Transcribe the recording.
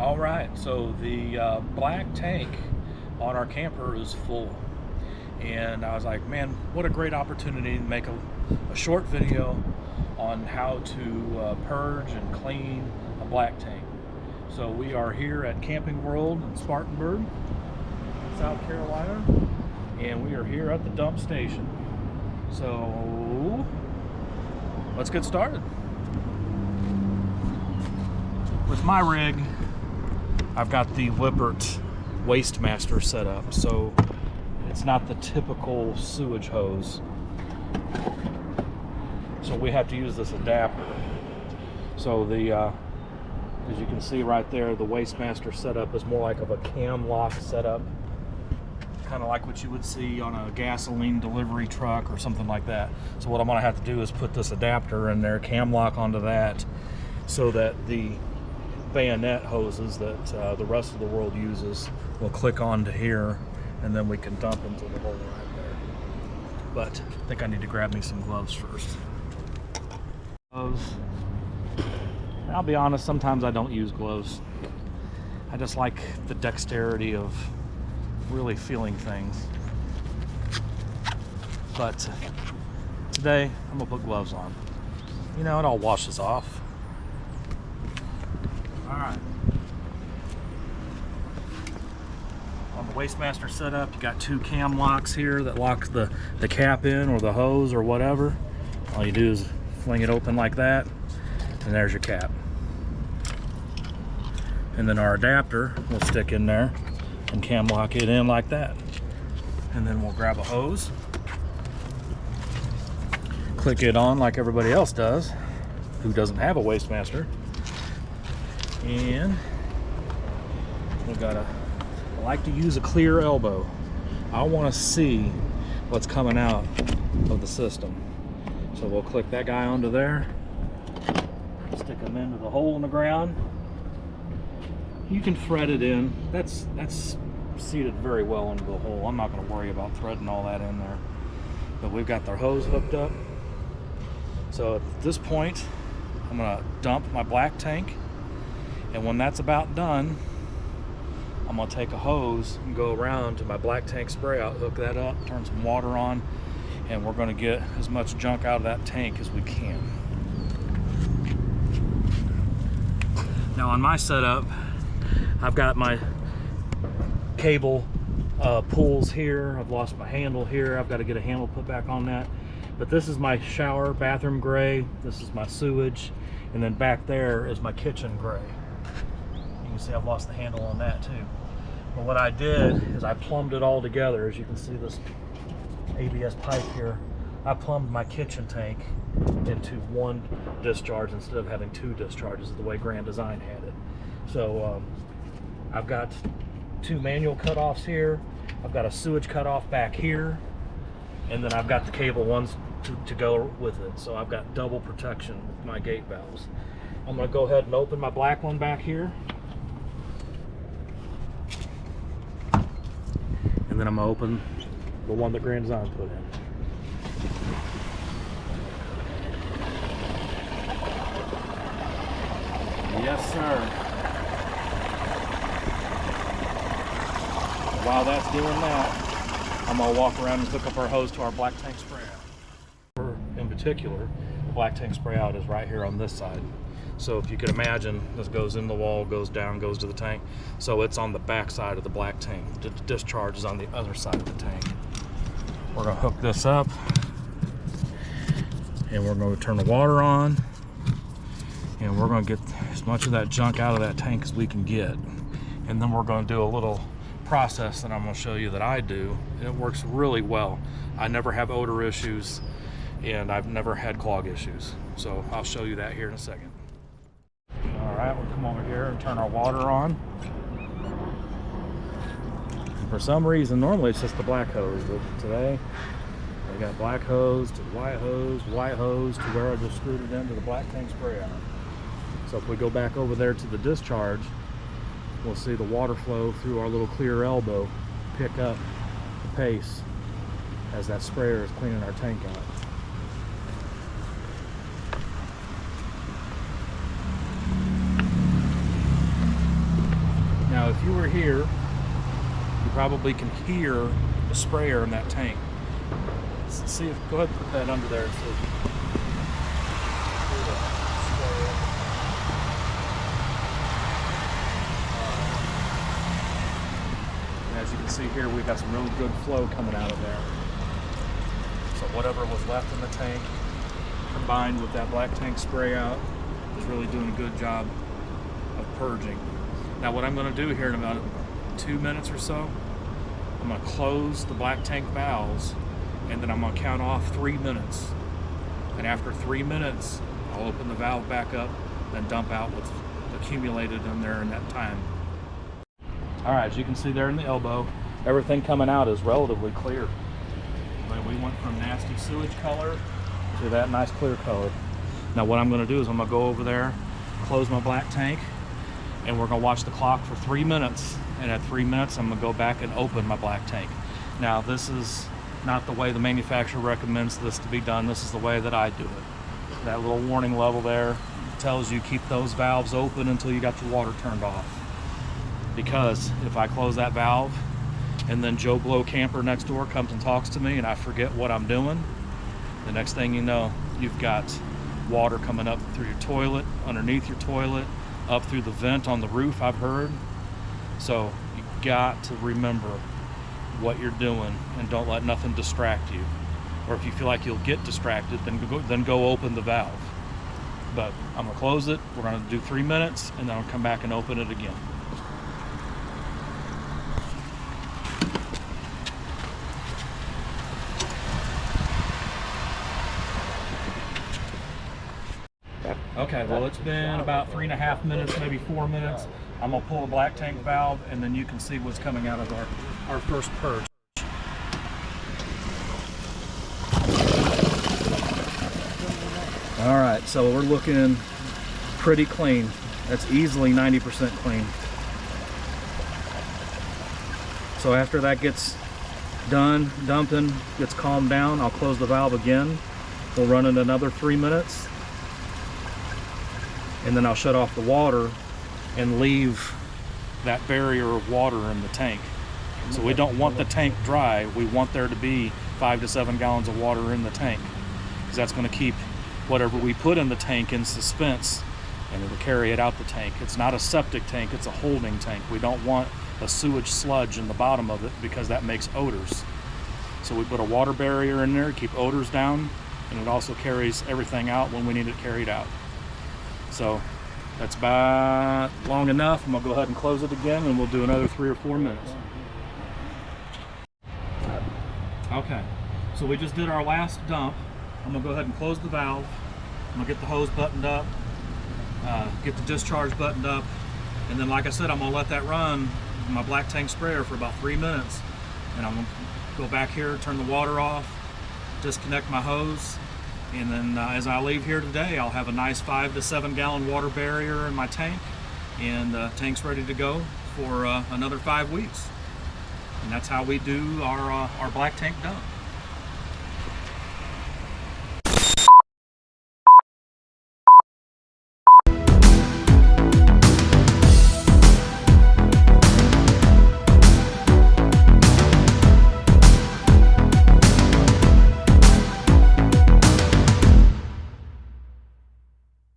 All right, so the black tank on our camper is full. And I was like, man, what a great opportunity to make a short video on how to purge and clean a black tank. So we are here at Camping World in Spartanburg, South Carolina, and we are here at the dump station. So let's get started. With my rig, I've got the Lippert Wastemaster set up, so it's not the typical sewage hose. So we have to use this adapter. So the, as you can see right there, the Wastemaster setup is more like of a cam lock setup, kind of like what you would see on a gasoline delivery truck or something like that. So what I'm going to have to do is put this adapter in there, cam lock onto that, so that the bayonet hoses that the rest of the world uses will click onto here, and then we can dump into the hole right there. But I think I need to grab me some gloves first. Gloves. I'll be honest, sometimes I don't use gloves. I just like the dexterity of really feeling things. But today I'm gonna put gloves on. You know, it all washes off. Alright. On the Wastemaster setup, you got two cam locks here that lock the cap in, or the hose, or whatever. All you do is fling it open like that, and there's your cap. And then our adapter will stick in there and cam lock it in like that. And then we'll grab a hose, click it on like everybody else does who doesn't have a Wastemaster. And we gotta, I like to use a clear elbow. I want to see what's coming out of the system. So we'll click that guy onto there, stick him into the hole in the ground. You can thread it in. That's seated very well into the hole. I'm not going to worry about threading all that in there. But we've got the hose hooked up. So at this point, I'm going to dump my black tank. And when that's about done, I'm gonna take a hose and go around to my black tank spray out, hook that up, turn some water on, and we're gonna get as much junk out of that tank as we can. Now on my setup, I've got my cable pulls here. I've lost my handle here. I've got to get a handle put back on that. But this is my shower bathroom gray. This is my sewage. And then back there is my kitchen gray. You can see I've lost the handle on that too. But what I did is I plumbed it all together. As you can see, this ABS pipe here, I plumbed my kitchen tank into one discharge instead of having two discharges, the way Grand Design had it. So I've got two manual cutoffs here. I've got a sewage cutoff back here, and then I've got the cable ones to go with it. So I've got double protection with my gate valves. I'm going to go ahead and open my black one back here. And then I'm going to open the one that Grand Design put in. Yes, sir. While that's doing that, I'm going to walk around and hook up our hose to our black tank spray out. In particular, the black tank spray out is right here on this side. So if you could imagine, this goes in the wall, goes down, goes to the tank. So it's on the back side of the black tank. The discharge is on the other side of the tank. We're going to hook this up, and we're going to turn the water on, and we're going to get as much of that junk out of that tank as we can get. And then we're going to do a little process that I'm going to show you that I do. It works really well. I never have odor issues, and I've never had clog issues. So I'll show you that here in a second. All right, we'll come over here and turn our water on. And for some reason, normally it's just the black hose, but today we got black hose to white hose to where I just screwed it into the black tank spray out. So if we go back over there to the discharge, we'll see the water flow through our little clear elbow pick up the pace as that sprayer is cleaning our tank out. if you were here, you probably can hear the sprayer in that tank. See if, go ahead and put that under there. As you can see here, we've got some really good flow coming out of there. So whatever was left in the tank, combined with that black tank spray out, is really doing a good job of purging. Now what I'm going to do here in about 2 minutes or so, I'm going to close the black tank valves, and then I'm going to count off 3 minutes. And after 3 minutes, I'll open the valve back up and dump out what's accumulated in there in that time. All right, as you can see there in the elbow, everything coming out is relatively clear. But we went from nasty sewage color to that nice clear color. Now what I'm going to do is I'm going to go over there, close my black tank, and we're going to watch the clock for 3 minutes. And at 3 minutes, I'm going to go back and open my black tank. Now this is not the way the manufacturer recommends this to be done. This is the way that I do it. That little warning level there tells you keep those valves open until you got your water turned off. Because if I close that valve and then Joe Blow camper next door comes and talks to me and I forget what I'm doing, the next thing you know, you've got water coming up through your toilet, underneath your toilet, up through the vent on the roof, I've heard. So you got to remember what you're doing and don't let nothing distract you. Or if you feel like you'll get distracted, then go open the valve. But I'm gonna close it, we're gonna do 3 minutes, and then I'll come back and open it again. Okay, well it's been about 3.5 minutes, maybe 4 minutes. I'm gonna pull the black tank valve and then you can see what's coming out of our first purge. All right, so we're looking pretty clean. That's easily 90% clean. So after that gets done dumping, gets calmed down, I'll close the valve again. We'll run it another 3 minutes. And then I'll shut off the water and leave that barrier of water in the tank. So we don't want the tank dry. We want there to be 5 to 7 gallons of water in the tank, because that's going to keep whatever we put in the tank in suspense, and it'll carry it out the tank. It's not a septic tank, it's a holding tank. We don't want a sewage sludge in the bottom of it because that makes odors. So we put a water barrier in there to keep odors down, and it also carries everything out when we need it carried out. So that's about long enough. I'm gonna go ahead and close it again, and we'll do another 3 or 4 minutes. Okay, so we just did our last dump. I'm gonna go ahead and close the valve. I'm gonna get the hose buttoned up, get the discharge buttoned up, and then like I said, I'm gonna let that run, my black tank sprayer, for about 3 minutes. And I'm gonna go back here, turn the water off, disconnect my hose, and then as I leave here today, I'll have a nice 5 to 7 gallon water barrier in my tank, and tank's ready to go for another 5 weeks. And that's how we do our black tank dump.